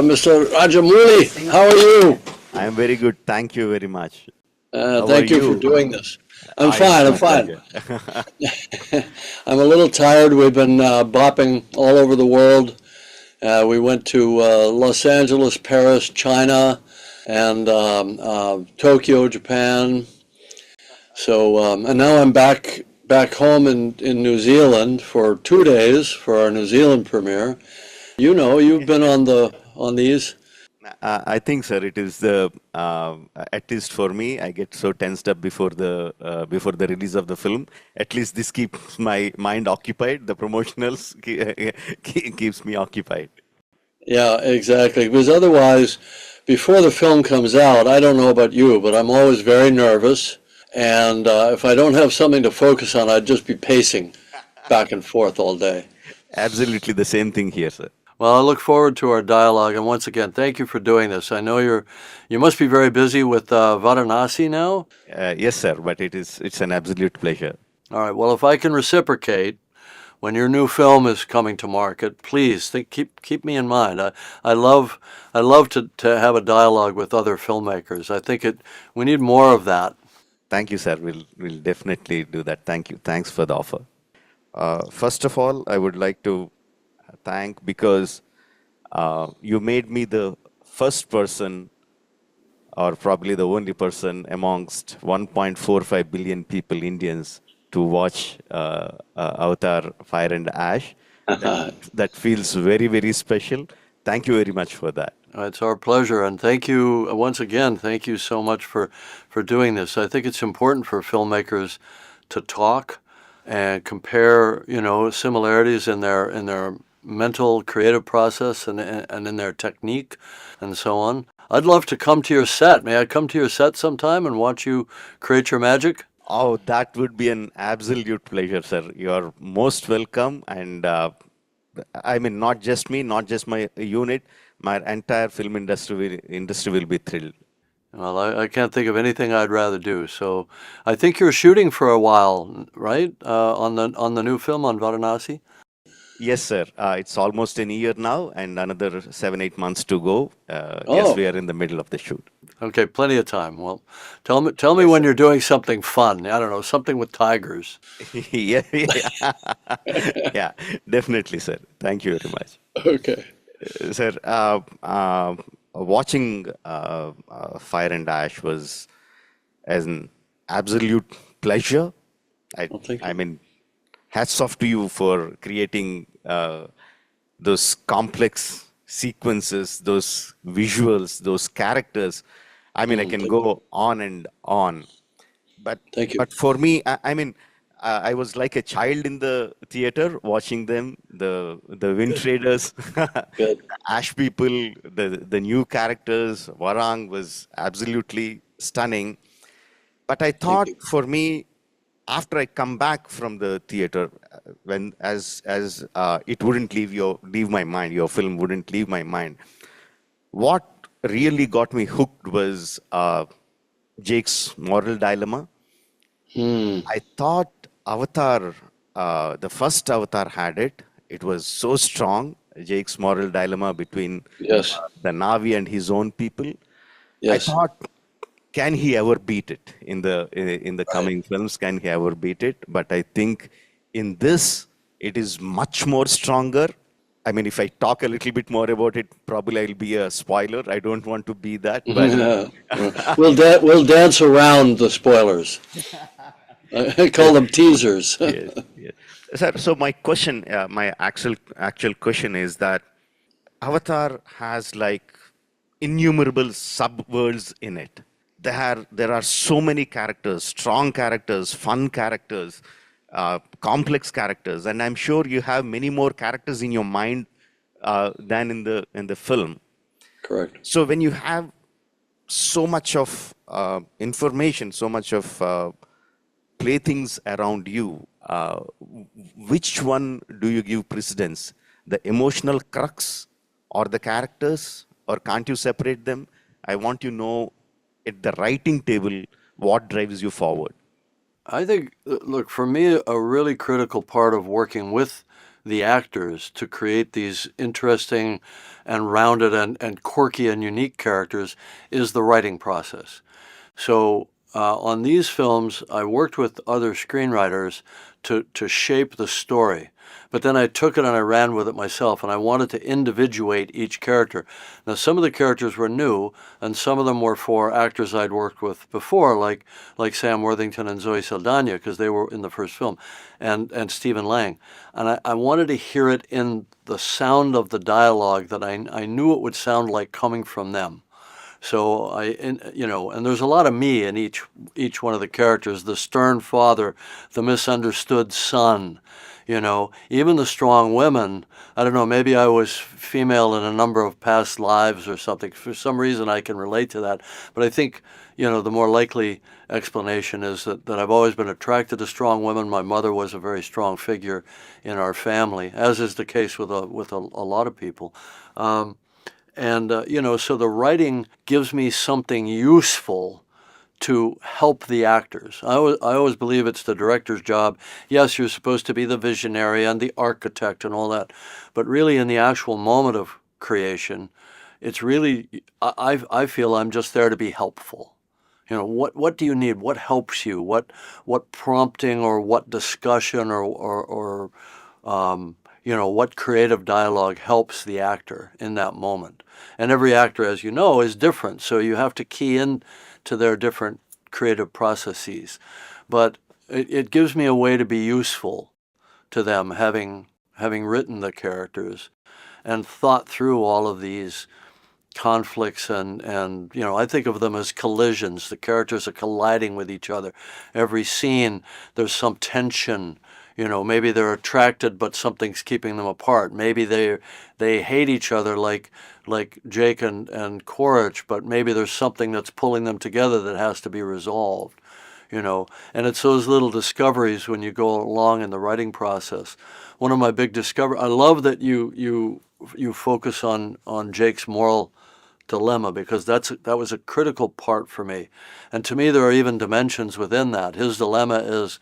Mr. Rajamouli. How are you? I am very good. Thank you very much. How are Thank you for you? doing this. I'm It's fine. I'm my fine. pleasure. I'm a little tired. We've been bopping all over the world. We went to Los Angeles, Paris, China, and Tokyo, Japan. And now I'm back home in New Zealand for 2 days for our New Zealand premiere. You've been on these. I think, sir, it is the at least for me. I get so tensed up before the release of the film. At least this keeps my mind occupied. The promotionals keeps me occupied. Yeah, exactly. Because otherwise, before the film comes out, I don't know about you, but I'm always very nervous. And if I don't have something to focus on, I'd just be pacing back and forth all day. Absolutely the same thing here, sir. Well, I look forward to our dialogue. And once again, thank you for doing this. I know you must be very busy with Varanasi now. Yes, sir. But it's an absolute pleasure. All right. Well, if I can reciprocate, when your new film is coming to market, please keep me in mind. I love to have a dialogue with other filmmakers. I think we need more of that. Thank you, sir. We'll definitely do that. Thank you. Thanks for the offer. First of all, I would like to thank because you made me the first person, or probably the only person amongst 1.45 billion people, Indians, to watch Avatar Fire and Ash. That feels very, very special. Thank you very much for that. It's our pleasure, and thank you once again. Thank you so much for doing this. I think it's important for filmmakers to talk and compare, similarities in their mental creative process and in their technique and so on. I'd love to come to your set. May I come to your set sometime and watch you create your magic? Oh, that would be an absolute pleasure, sir. You're most welcome. And I mean, not just me, not just my unit, my entire film industry will be thrilled. Well, I can't think of anything I'd rather do. So I think you're shooting for a while, right? On the new film on Varanasi? Yes, sir. It's almost a year now, and another 7, 8 months to go. Yes, Oh, we are in the middle of the shoot. okay, plenty of time. Well, tell me Yes, when sir. you're doing something fun. I don't know, something with tigers. Yeah, yeah, yeah, definitely, sir. Thank you very much. Okay. Sir, watching Fire and Ash was an absolute pleasure. I, Well, thank I you. mean, hats off to you for creating those complex sequences, those visuals, those characters. I mean, I can Thank you. go on and on. But Thank you. but for me, I mean, I was like a child in the theater watching them, the Wind Traders, Good. Ash people, the new characters. Warang was absolutely stunning. But I Thank thought you. for me, after I come back from the theater, when as it wouldn't leave my mind, your film wouldn't leave my mind. What really got me hooked was Jake's moral dilemma. Hmm. I thought Avatar, the first Avatar had it. It was so strong. Jake's moral dilemma between Yes. the Navi and his own people. I Yes. thought, can he ever beat it in the Right. coming films? Can he ever beat it? But I think in this, it is much more stronger. I mean, if I talk a little bit more about it, probably I'll be a spoiler. I don't want to be that, but We'll dance around the spoilers. I call them teasers. yes, yes. So my question, my actual question is that Avatar has like innumerable subworlds in it. There are so many characters, strong characters, fun characters, complex characters, and I'm sure you have many more characters in your mind than in the film. Correct. So when you have so much of information, so much of playthings around you, which one do you give precedence? The emotional crux or the characters, or can't you separate them? I want to know at the writing table what drives you forward. I think, look, for me, a really critical part of working with the actors to create these interesting and rounded and quirky and unique characters is the writing process. So on these films, I worked with other screenwriters to shape the story. But then I took it and I ran with it myself, and I wanted to individuate each character. Now, some of the characters were new, and some of them were for actors I'd worked with before, like Sam Worthington and Zoe Saldana, because they were in the first film, and Stephen Lang. And I wanted to hear it in the sound of the dialogue that I knew it would sound like coming from them. So and there's a lot of me in each one of the characters: the stern father, the misunderstood son, even the strong women. I don't know, maybe I was female in a number of past lives or something. For some reason, I can relate to that. But I think, the more likely explanation is that I've always been attracted to strong women. My mother was a very strong figure in our family, as is the case with a lot of people. So the writing gives me something useful to help the actors. I always believe it's the director's job. Yes, you're supposed to be the visionary and the architect and all that, but really in the actual moment of creation, it's really, I feel I'm just there to be helpful. What do you need? What helps you? What prompting or what discussion or what creative dialogue helps the actor in that moment. And every actor, as you know, is different, so you have to key in to their different creative processes. But it gives me a way to be useful to them, having written the characters and thought through all of these conflicts and I think of them as collisions. The characters are colliding with each other. Every scene there's some tension. Maybe they're attracted but something's keeping them apart. Maybe they hate each other like Jake and Quaritch, but maybe there's something that's pulling them together that has to be resolved. And it's those little discoveries when you go along in the writing process. One of my big discoveries, I love that you focus on Jake's moral dilemma, because that was a critical part for me. And to me, there are even dimensions within that. His dilemma is,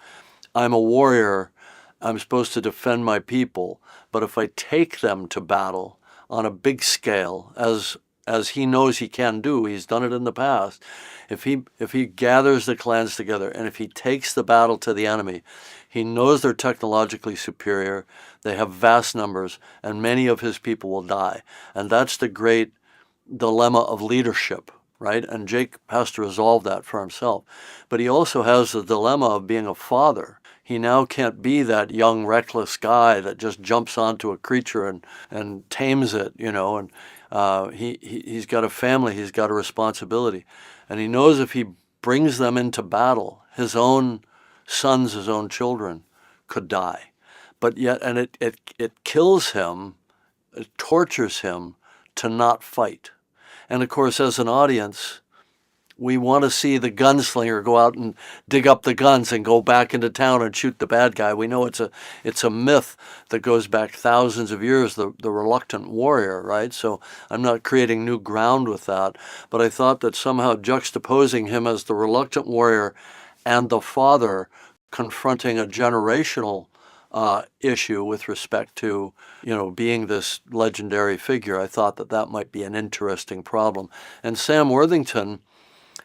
I'm a warrior, I'm supposed to defend my people, but if I take them to battle on a big scale, as he knows he can do, he's done it in the past, if he gathers the clans together and if he takes the battle to the enemy, he knows they're technologically superior, they have vast numbers, and many of his people will die. And that's the great dilemma of leadership, right? And Jake has to resolve that for himself. But he also has the dilemma of being a father. He now can't be that young, reckless guy that just jumps onto a creature and tames it, and he's got a family, he's got a responsibility. And he knows if he brings them into battle, his own sons, his own children could die. But yet, and it kills him, it tortures him to not fight. And of course, as an audience, we want to see the gunslinger go out and dig up the guns and go back into town and shoot the bad guy. We know it's a myth that goes back thousands of years, the reluctant warrior, right? So I'm not creating new ground with that, but I thought that somehow juxtaposing him as the reluctant warrior and the father confronting a generational issue with respect to, being this legendary figure, I thought that might be an interesting problem. And Sam Worthington,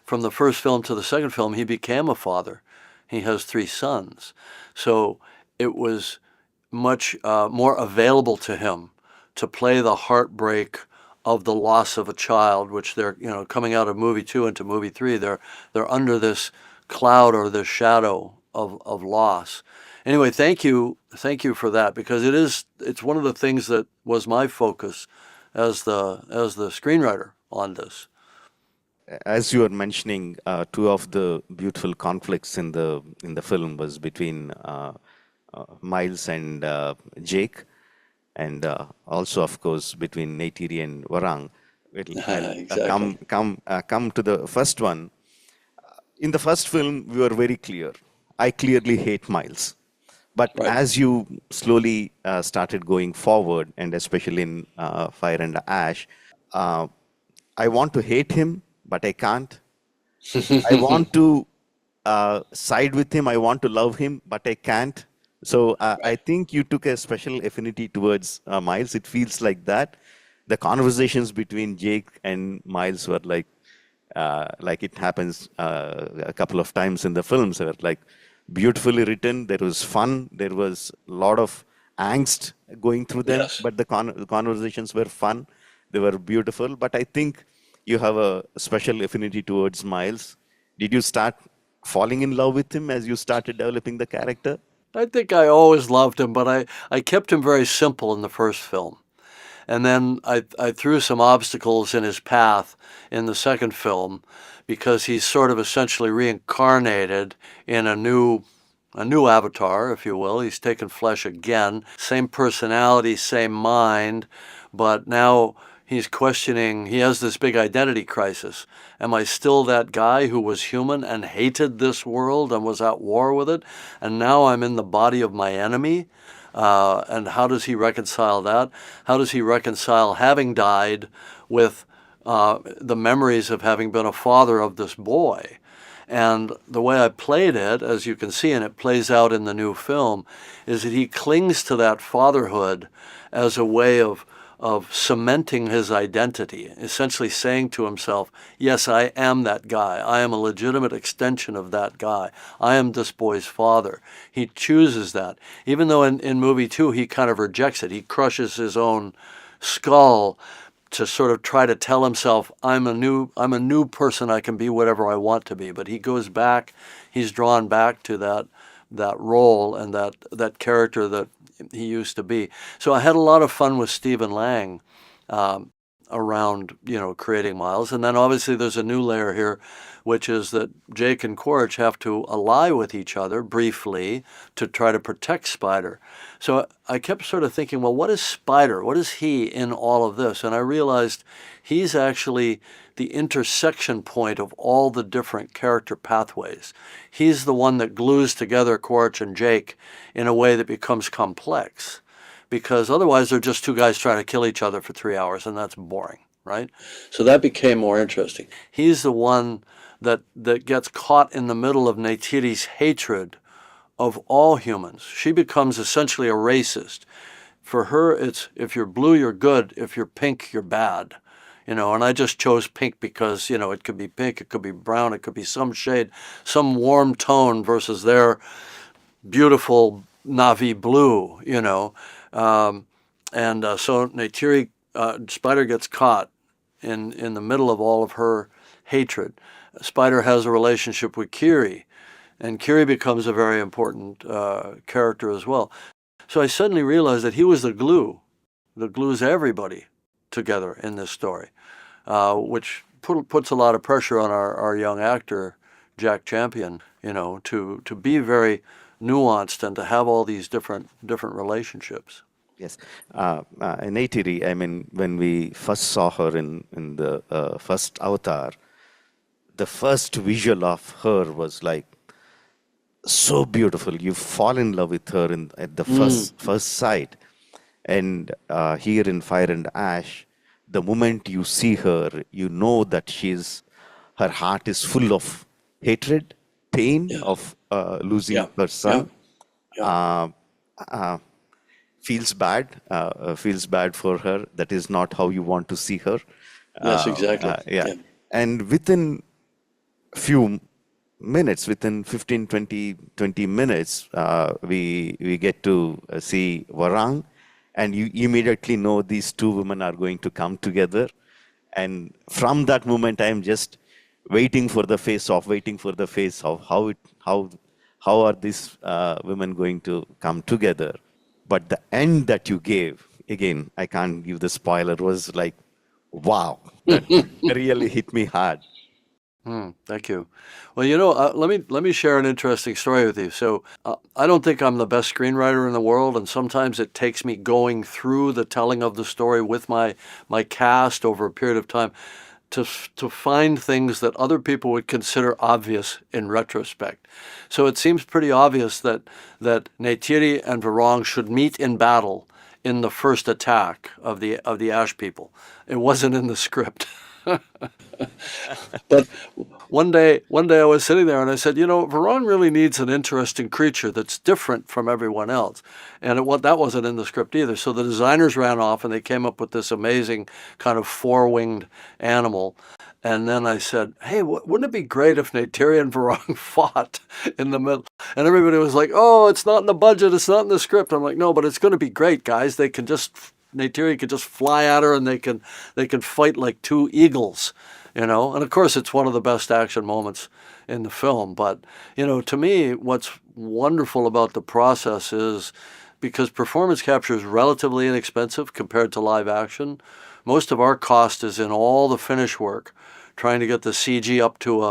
from the first film to the second film, he became a father. He has 3 sons. So it was much more available to him to play the heartbreak of the loss of a child, which they're, coming out of movie 2 into movie 3, they're under this cloud or this shadow of loss. Anyway, thank you for that, because it's one of the things that was my focus as the screenwriter on this. As you were mentioning, two of the beautiful conflicts in the film was between Miles and Jake, and also, of course, between Neytiri and Warang. I'll Exactly. come to the first one. In the first film, we were very clear. I clearly hate Miles. But Right. as you slowly started going forward, and especially in Fire and Ash, I want to hate him, but I can't. I want to side with him. I want to love him, but I can't. So I Right. think you took a special affinity towards Miles. It feels like that. The conversations between Jake and Miles were like it happens a couple of times in the films. They were like beautifully written. There was fun. There was a lot of angst going through them, Yes. but the conversations were fun. They were beautiful. But I think you have a special affinity towards Miles. Did you start falling in love with him as you started developing the character? I think I always loved him, but I kept him very simple in the first film. And then I threw some obstacles in his path in the second film because he's sort of essentially reincarnated in a new avatar, if you will. He's taken flesh again, same personality, same mind, but now he's questioning, he has this big identity crisis. Am I still that guy who was human and hated this world and was at war with it? And now I'm in the body of my enemy? And how does he reconcile that? How does he reconcile having died with the memories of having been a father of this boy? And the way I played it, as you can see, and it plays out in the new film, is that he clings to that fatherhood as a way of cementing his identity, essentially saying to himself, yes, I am that guy. I am a legitimate extension of that guy. I am this boy's father. He chooses that. Even though in movie two, he kind of rejects it. He crushes his own skull to sort of try to tell himself, I'm a new person. I can be whatever I want to be. But he goes back, he's drawn back to that role and that character that he used to be. So I had a lot of fun with Stephen Lang um, around, creating Miles. And then obviously there's a new layer here, which is that Jake and Quaritch have to ally with each other briefly to try to protect Spider. So I kept sort of thinking, well, what is Spider? What is he in all of this? And I realized he's actually the intersection point of all the different character pathways. He's the one that glues together Quaritch and Jake in a way that becomes complex, because otherwise they're just two guys trying to kill each other for 3 hours, and that's boring, right? So that became more interesting. He's the one that gets caught in the middle of Neytiri's hatred of all humans. She becomes essentially a racist. For her, it's if you're blue, you're good. If you're pink, you're bad. And I just chose pink because, it could be pink, it could be brown, it could be some shade, some warm tone versus their beautiful navy blue. So Neytiri, Spider gets caught in the middle of all of her hatred. Spider has a relationship with Kiri, and Kiri becomes a very important character as well. So I suddenly realized that he was the glue that glues everybody together in this story, which puts a lot of pressure on our young actor, Jack Champion, to be very nuanced and to have all these different relationships. Yes. Neytiri, I mean, when we first saw her in the first Avatar, the first visual of her was like so beautiful. You fall in love with her at the first sight. And here in Fire and Ash, the moment you see her, you know that her heart is full of hatred, pain Yeah, of losing yeah, her yeah, son. yeah. Uh, uh, feels bad for her. That is not how you want to see her. Yes, exactly. Yeah. Yeah. And within few minutes, within 15, 20 minutes, we get to see Warang, and you immediately know these two women are going to come together. And from that moment, I am just waiting for the face off, waiting for the face off. How are these women going to come together? But the end that you gave, again, I can't give the spoiler, was like, wow, that really hit me hard. Thank you. Well, let me share an interesting story with you. So, I don't think I'm the best screenwriter in the world, and sometimes it takes me going through the telling of the story with my cast over a period of time to find things that other people would consider obvious in retrospect. So it seems pretty obvious that Neytiri and Varong should meet in battle in the first attack of the Ash people. It wasn't in the script. But one day I was sitting there and I said, Varun really needs an interesting creature that's different from everyone else. And that wasn't in the script either. So the designers ran off and they came up with this amazing kind of four-winged animal. And then I said, hey, wouldn't it be great if Neytiri and Varun fought in the middle? And everybody was like, oh, it's not in the budget, it's not in the script. I'm like, no, but it's going to be great, guys. Neytiri could just fly at her and they can fight like two eagles. And of course it's one of the best action moments in the film. But, to me, what's wonderful about the process is because performance capture is relatively inexpensive compared to live action, most of our cost is in all the finish work, trying to get the CG up to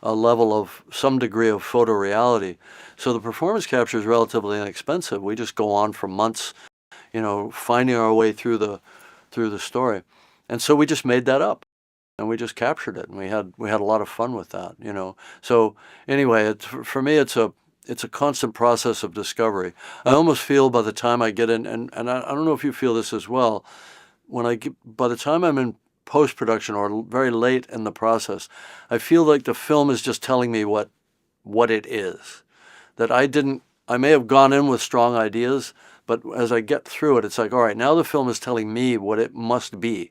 a level of some degree of photoreality. So the performance capture is relatively inexpensive. We just go on for months, finding our way through the story. And so we just made that up and we just captured it, and we had a lot of fun with that. So anyway, for me it's a constant process of discovery. I almost feel by the time I get in, and I don't know if you feel this as well, by the time I'm in post-production or very late in the process, I feel like the film is just telling me what it is. That I may have gone in with strong ideas, but as I get through it, it's like, all right, now the film is telling me what it must be.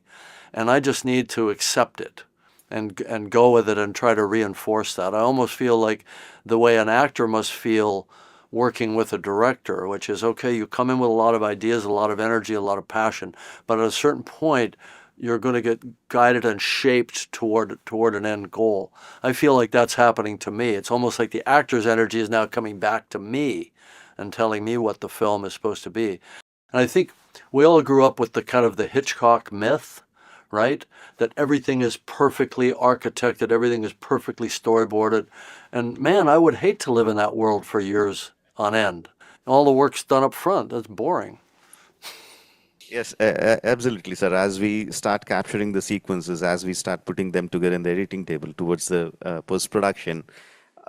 And I just need to accept it and go with it and try to reinforce that. I almost feel like the way an actor must feel working with a director, which is, okay, you come in with a lot of ideas, a lot of energy, a lot of passion, but at a certain point, you're going to get guided and shaped toward an end goal. I feel like that's happening to me. It's almost like the actor's energy is now coming back to me and telling me what the film is supposed to be. And I think we all grew up with the kind of the Hitchcock myth, right? That everything is perfectly architected, everything is perfectly storyboarded. And man, I would hate to live in that world for years on end. All the work's done up front. That's boring. Yes, absolutely, sir. As we start capturing the sequences, as we start putting them together in the editing table towards the post-production,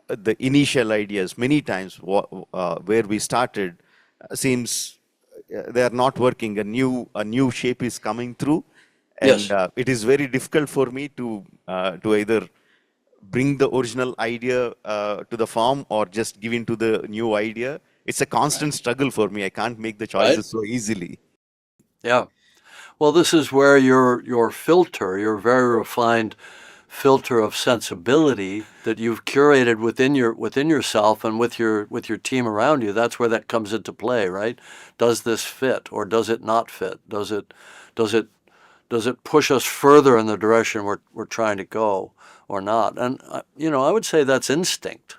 the initial ideas, many times where we started, seems they are not working. A new shape is coming through, and Yes, it is very difficult for me to either bring the original idea to the form or just give into the new idea. It's a constant struggle for me. I can't make the right? choices so easily. Yeah. Well, this is where your filter, your very refined filter of sensibility that you've curated within yourself and with your team around you, that's where that comes into play, right? Does this fit or does it not fit? Does it does it push us further in the direction we're trying to go or not? And I would say that's instinct.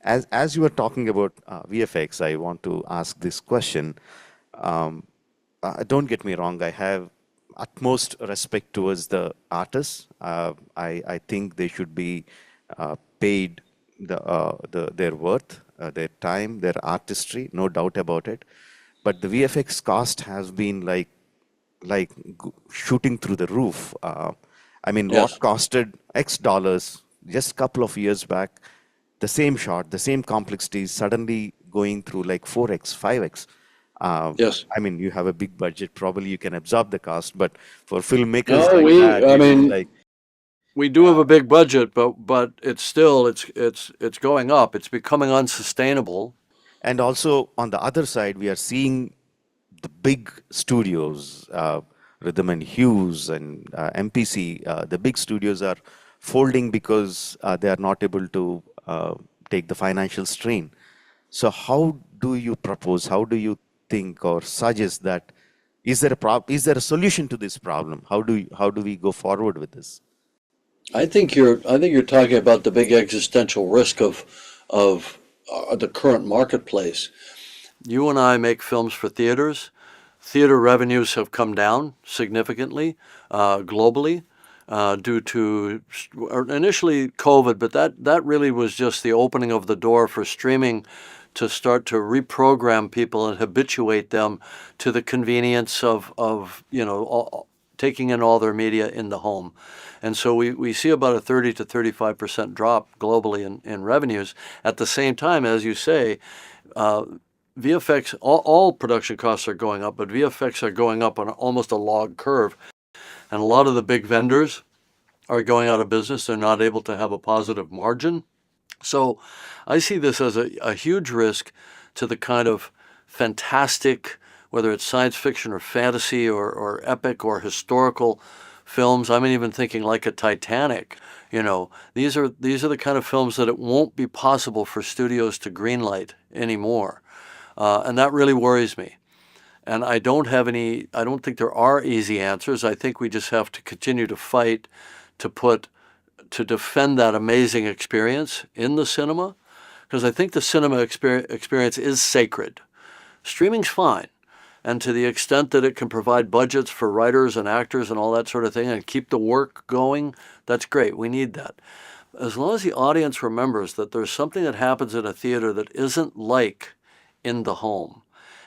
As you were talking about VFX, I want to ask this question. Um, don't get me wrong. I have utmost respect towards the artists. I think they should be paid their worth, their time, their artistry. No doubt about it. But the VFX cost has been like shooting through the roof. I mean, what Yes, costed X dollars just a couple of years back, the same shot, the same complexity is suddenly going through like 4x, 5x. yes. I mean, you have a big budget, probably you can absorb the cost, but for filmmakers No, like that, I it is mean, like, we do have a big budget, but it's going up. It's becoming unsustainable. and also on the other side, we are seeing the big studios, Rhythm and Hughes and MPC, the big studios are folding because they are not able to take the financial strain. So, how do you propose? How do you think or suggest that? Is there a solution to this problem? How do we go forward with this? I think you're talking about the big existential risk of the current marketplace. You and I make films for theaters. Theater revenues have come down significantly globally due to initially COVID, but that really was just the opening of the door for streaming to start to reprogram people and habituate them to the convenience of taking in all their media in the home. And so we see about a 30 to 35% drop globally in revenues. At the same time, as you say, uh, VFX, all production costs are going up, but VFX are going up on almost a log curve. And a lot of the big vendors are going out of business. They're not able to have a positive margin. So I see this as a huge risk to the kind of fantastic, whether it's science fiction or fantasy or epic or historical films. I'm even thinking like a Titanic. These are the kind of films that it won't be possible for studios to greenlight anymore. And that really worries me. And I don't think there are easy answers. I think we just have to continue to fight to defend that amazing experience in the cinema, because I think the cinema experience is sacred. Streaming's fine. And to the extent that it can provide budgets for writers and actors and all that sort of thing and keep the work going, that's great. We need that. As long as the audience remembers that there's something that happens in a theater that isn't like in the home.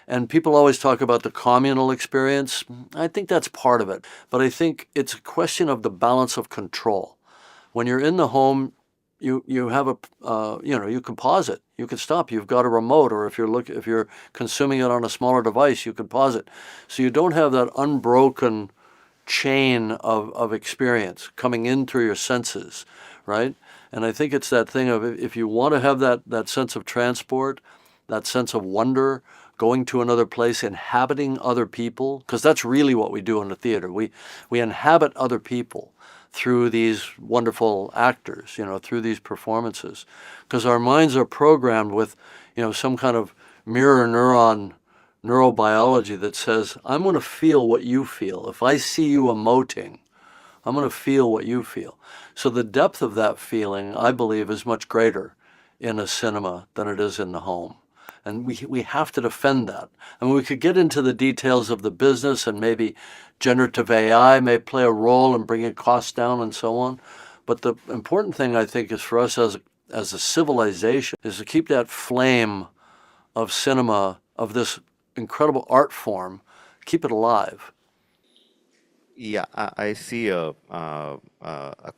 And people always talk about the communal experience. I think that's part of it. But I think it's a question of the balance of control. When you're in the home, you have you can pause it, you can stop. You've got a remote, or if you're consuming it on a smaller device, you can pause it. So you don't have that unbroken chain of experience coming in through your senses, right? And I think it's that thing of, if you want to have that sense of transport, that sense of wonder, going to another place, inhabiting other people, because that's really what we do in the theater. We inhabit other people through these wonderful actors, through these performances, because our minds are programmed with, some kind of mirror neurobiology that says, I'm going to feel what you feel. If I see you emoting, I'm going to feel what you feel. So the depth of that feeling, I believe, is much greater in a cinema than it is in the home. And we have to defend that. I mean, we could get into the details of the business, and maybe generative AI may play a role in bringing costs down and so on. But the important thing, I think, is for us as a civilization is to keep that flame of cinema, of this incredible art form, keep it alive. Yeah, I see a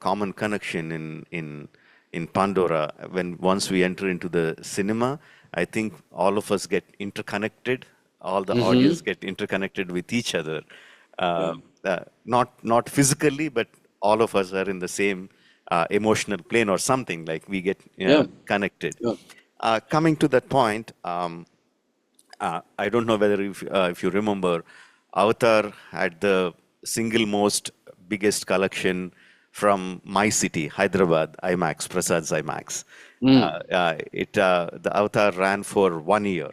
common connection in Pandora. When once we enter into the cinema, I think all of us get interconnected. All the audience get interconnected with each other. Yeah. Not physically, but all of us are in the same emotional plane or something. Like we get Yeah. connected. Yeah. Coming to that point, I don't know whether if you remember, Avatar had the single most biggest collection from my city, Hyderabad, IMAX, Prasad's IMAX. The Avatar ran for 1 year.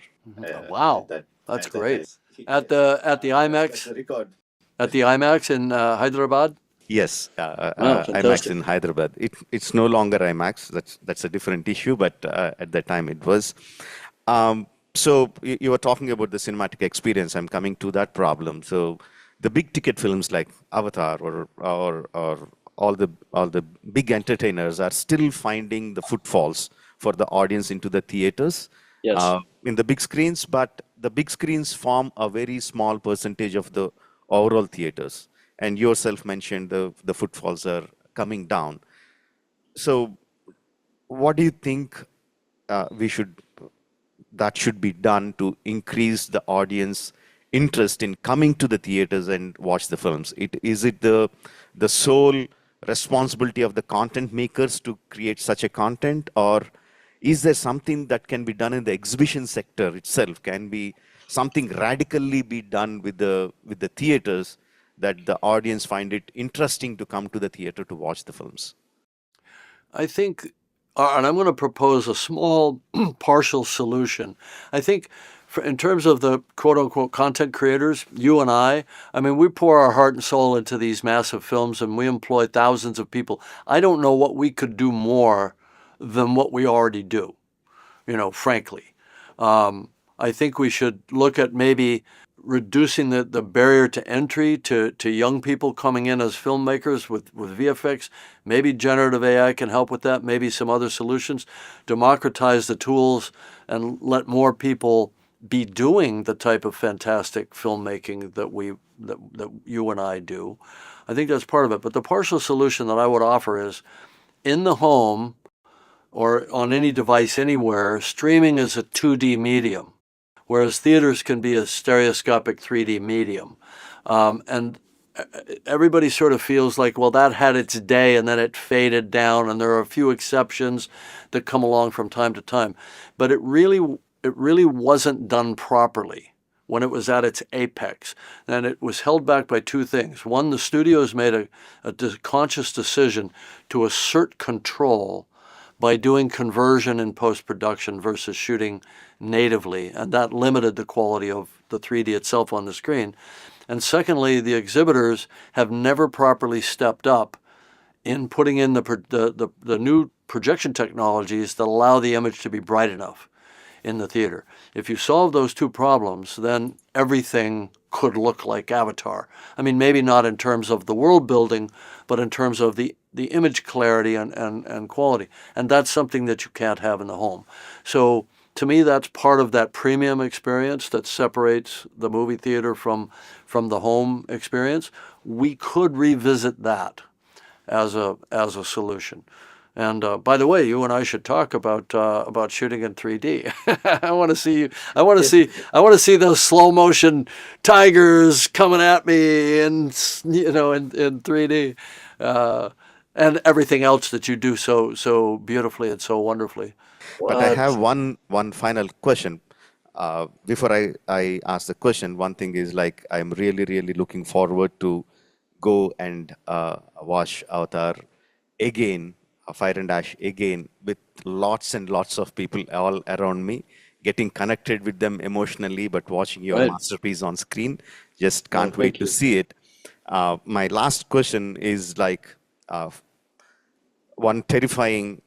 Wow, that's great. At the IMAX, at the IMAX in Hyderabad. Yes, Wow, IMAX fantastic. in Hyderabad. It's no longer IMAX. That's a different issue, but at that time it was. So you were talking about the cinematic experience. I'm coming to that problem. So the big ticket films like Avatar or all the big entertainers are still finding the footfalls for the audience into the theaters Yes. in the big screens, but the big screens form a very small percentage of the overall theaters. And yourself mentioned the footfalls are coming down. So what do you think we should that should be done to increase the audience interest in coming to the theaters and watch the films? Is it the sole responsibility of the content makers to create such a content, or is there something that can be done in the exhibition sector itself? Can be something radically be done with the theaters that the audience find it interesting to come to the theater to watch the films? I think, and I'm going to propose a small partial solution. I think in terms of the quote unquote content creators, you and I mean, we pour our heart and soul into these massive films and we employ thousands of people. I don't know what we could do more than what we already do, frankly. I think we should look at maybe reducing the barrier to entry to young people coming in as filmmakers with VFX. Maybe generative AI can help with that, maybe some other solutions. Democratize the tools and let more people be doing the type of fantastic filmmaking that you and I do. I think that's part of it. But the partial solution that I would offer is, in the home or on any device anywhere, streaming is a 2D medium, whereas theaters can be a stereoscopic 3D medium. And everybody sort of feels like, well, that had its day and then it faded down, and there are a few exceptions that come along from time to time. But it really wasn't done properly when it was at its apex. And it was held back by two things. One, the studios made a conscious decision to assert control by doing conversion in post-production versus shooting natively, and that limited the quality of the 3D itself on the screen. And secondly, the exhibitors have never properly stepped up in putting in the new projection technologies that allow the image to be bright enough in the theater. If you solve those two problems, then everything could look like Avatar. I mean, maybe not in terms of the world building, but in terms of the image clarity and quality. And that's something that you can't have in the home. So to me, that's part of that premium experience that separates the movie theater from the home experience. We could revisit that as a solution. And by the way, you and I should talk about shooting in 3D. I want to see you. I want to see those slow motion tigers coming at me, in 3D, and everything else that you do so beautifully and so wonderfully. But I have What? one final question. Before I ask the question, one thing is like I'm really looking forward to go and watch Avatar again, Fire and Ash again, with lots and lots of people all around me, getting connected with them emotionally, but watching your Right. masterpiece on screen. Just Oh, can't wait thank to you. see it. My last question is like uh, one terrifying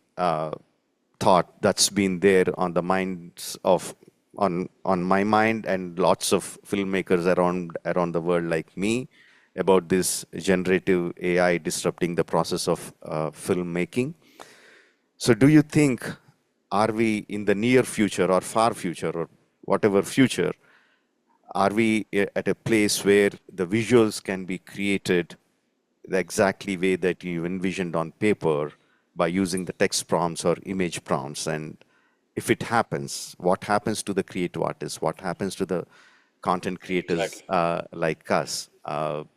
thought that's been there on the minds of on my mind and lots of filmmakers around the world like me about this generative AI disrupting the process of filmmaking. So do you think, are we in the near future or far future or whatever future, are we at a place where the visuals can be created the exactly way that you envisioned on paper by using the text prompts or image prompts? And if it happens, what happens to the creative artists? What happens to the content creators Exactly. like us?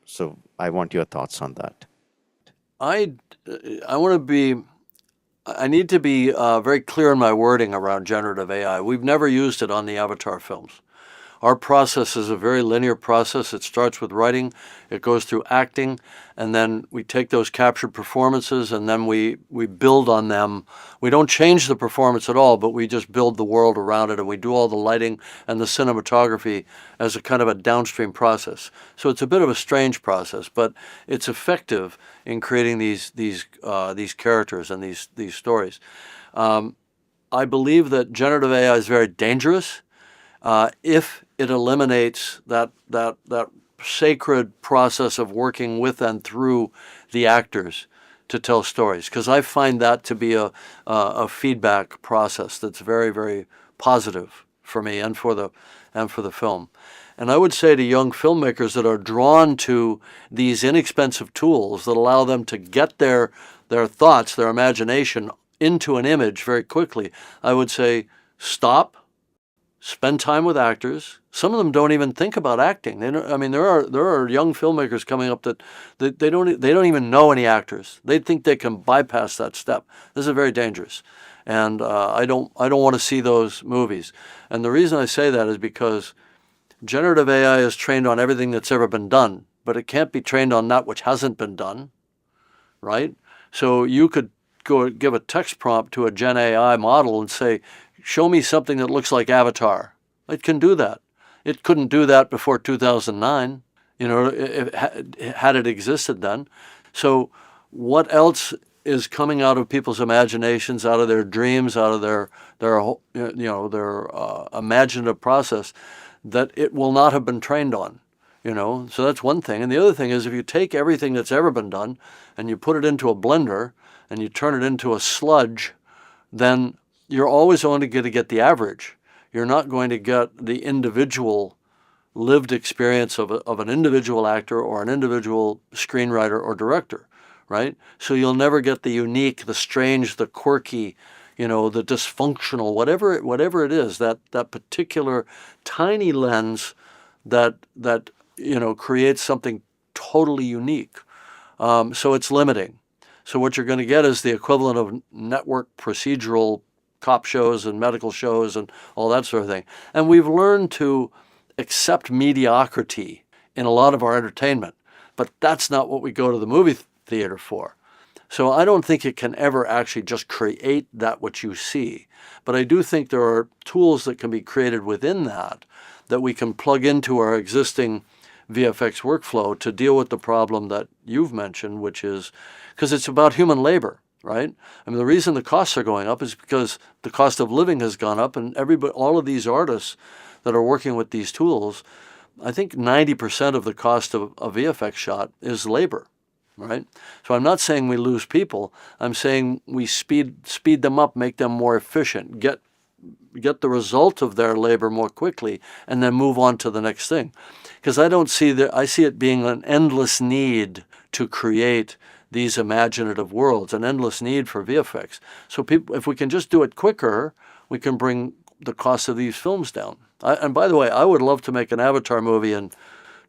So I want your thoughts on that. I I want to be. I need to be very clear in my wording around generative AI. We've never used it on the Avatar films. Our process is a very linear process. It starts with writing, it goes through acting, and then we take those captured performances and then we build on them. We don't change the performance at all, but we just build the world around it, and we do all the lighting and the cinematography as a kind of a downstream process. So it's a bit of a strange process, but it's effective in creating these characters and these stories. I believe that generative AI is very dangerous if it eliminates that sacred process of working with and through the actors to tell stories, because I find that to be a feedback process that's very positive for me and for the film. And I would say to young filmmakers that are drawn to these inexpensive tools that allow them to get their thoughts, their imagination into an image very quickly, I would say stop, spend time with actors. Some of them don't even think about acting. They don't, I mean, there are young filmmakers coming up that they don't even know any actors. They think they can bypass that step. This is very dangerous, and I don't want to see those movies. And the reason I say that is because generative AI is trained on everything that's ever been done, but it can't be trained on that which hasn't been done, right? So you could go give a text prompt to a Gen AI model and say, show me something that looks like Avatar. It can do that. It couldn't do that before 2009, had it existed then. So what else is coming out of people's imaginations, out of their dreams, out of their imaginative process that it will not have been trained on? So that's one thing. And the other thing is, if you take everything that's ever been done and you put it into a blender and you turn it into a sludge, then you're always only going to get the average. You're not going to get the individual lived experience of an individual actor or an individual screenwriter or director, right? So you'll never get the unique, the strange, the quirky, the dysfunctional, whatever it is, that particular tiny lens that creates something totally unique. So it's limiting. So what you're going to get is the equivalent of network procedural cop shows and medical shows and all that sort of thing. And we've learned to accept mediocrity in a lot of our entertainment, but that's not what we go to the movie theater for. So I don't think it can ever actually just create that which you see. But I do think there are tools that can be created within that we can plug into our existing VFX workflow to deal with the problem that you've mentioned, which is because it's about human labor, right? I mean, the reason the costs are going up is because the cost of living has gone up, and all of these artists that are working with these tools, I think 90% of the cost of a VFX shot is labor, right? So I'm not saying we lose people. I'm saying we speed them up, make them more efficient, get the result of their labor more quickly, and then move on to the next thing. Because I see it being an endless need to create these imaginative worlds, an endless need for VFX. So if we can just do it quicker, we can bring the cost of these films down. And by the way, I would love to make an Avatar movie in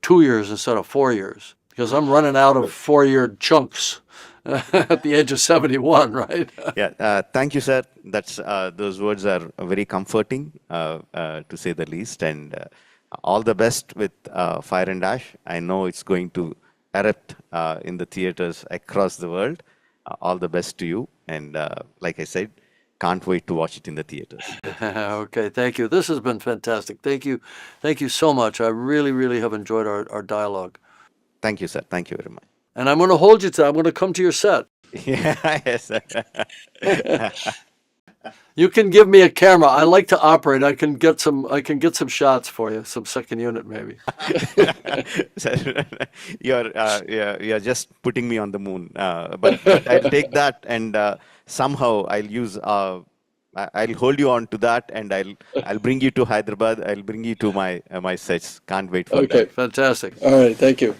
2 years instead of 4 years, because I'm running out of 4-year chunks at the age of 71, right? Yeah, thank you, sir. Those words are very comforting, to say the least. And all the best with Fire and Ash. I know it's going to erupt in the theaters across the world. All the best to you. And like I said, can't wait to watch it in the theaters. Okay, thank you. This has been fantastic. Thank you so much. I really, really have enjoyed our dialogue. Thank you, sir. Thank you very much. And I'm going to hold you to. I'm going to come to your set. Yeah, yes, sir. You can give me a camera. I like to operate. I can get some shots for you. Some second unit, maybe. Sir, you're just putting me on the moon. But I'll take that, and somehow I'll hold you on to that, and I'll bring you to Hyderabad. I'll bring you to my sets. Can't wait for that. Okay, fantastic. All right, thank you.